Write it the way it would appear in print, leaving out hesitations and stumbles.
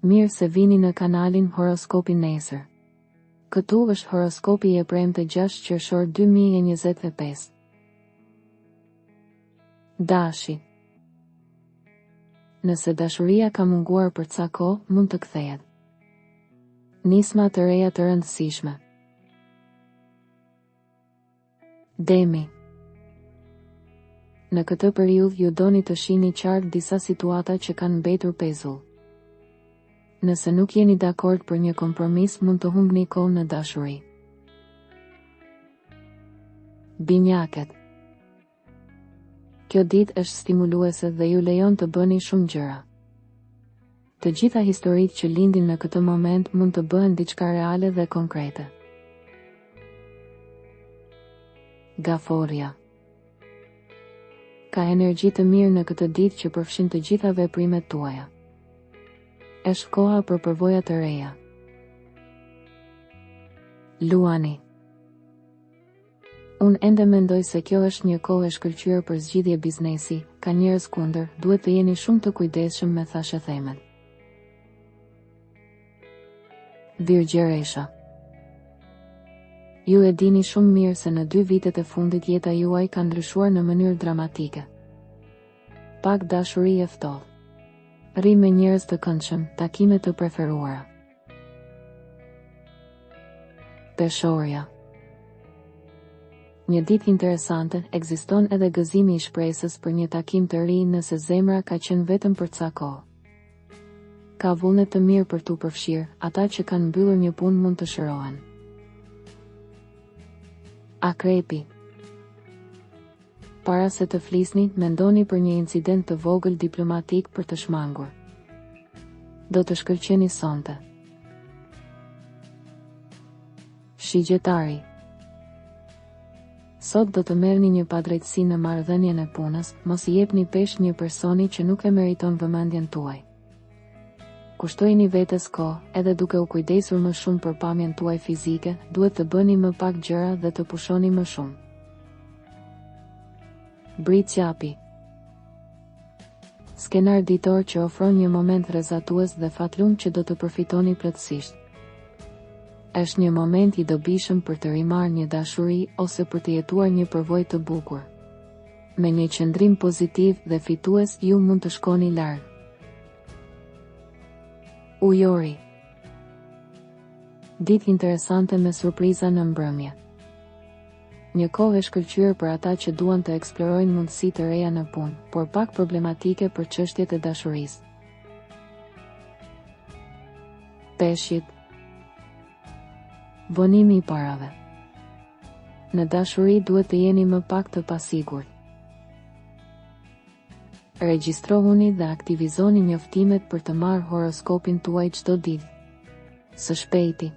Mirë se vini në kanalin Horoskopi Nesër. Këtu është horoskopi i premte 6 qershor 2025. Dashi. Nëse dashuria ka munguar për ca kohë, mund të kthehet. Nisma të reja të rëndësishme. Demi. Në këtë periudhë ju doni të shihni qartë disa situata që kanë mbetur pezull. Nëse nuk jeni dakord për një kompromis, mund të humbni kohë në dashuri. Binjakët. Kjo ditë është stimuluese dhe ju lejon të bëni shumë gjëra. Të gjitha historitë që lindin në këtë moment mund të bëhen diçka reale dhe konkrete. Gaforja. Ka energji të mirë në këtë ditë që përfshin të gjitha veprimet tuaja. Është koha për përvoja të reja. Luani. Unë ende mendoj se kjo është një kohë e shkëlqyer për zgjidhje biznesi, ka njerëz kundër, duhet të jeni shumë të kujdesshëm me thashethemet. Virgjeresha. Ju e dini shumë mirë se në 2 vitet e fundit jeta juaj ka ndryshuar në mënyrë dramatike. Pak dashuri e ftohtë. Rri me njerëz të këndshëm, takime të preferuara. Peshorja. Një ditë interesante, ekziston edhe gëzimi i shpresës për një takim të ri nëse zemra ka qenë vetëm për ca kohë. Ka vullnet të mirë për tu përfshirë, ata që kanë mbyllur një punë mund të shërohen. Akrepi. Para se të flisni, mendoni për një incident të vogël diplomatik për të shmangur. Do të shkëlqeni sonte. Shigjetari. Sot do të merrni një padrejtësi në marrëdhënien e punës, mos I jepni peshë një personi që nuk e meriton vëmendjen tuaj. Kushtojini vetes kohë, edhe duke u kujdesur më shumë për pamjen tuaj fizike, duhet të bëni më pak gjëra dhe të pushoni më shumë. Britsjapi. Skenar ditor që ofron një moment rrezatues dhe fatlum që do të përfitoni plotësisht. Është një moment I dobishëm për të rimarrë një dashuri ose për të jetuar një përvojë të bukur. Me një qëndrim pozitiv dhe fitues ju mund të shkoni larg. Ujori. Ditë interesante me surpriza në mbrëmje. Një kohë e shkëlqyer për ata që duan të eksplorojnë mundësi të reja në punë, por pak problematike për çështjet e dashurisë. Peshqit. Vonimi I parave. Në dashuri duhet të jeni më pak të pasigurt. Regjistrohuni dhe aktivizoni njoftimet për të marrë horoskopin tuaj çdo ditë. Së shpejti.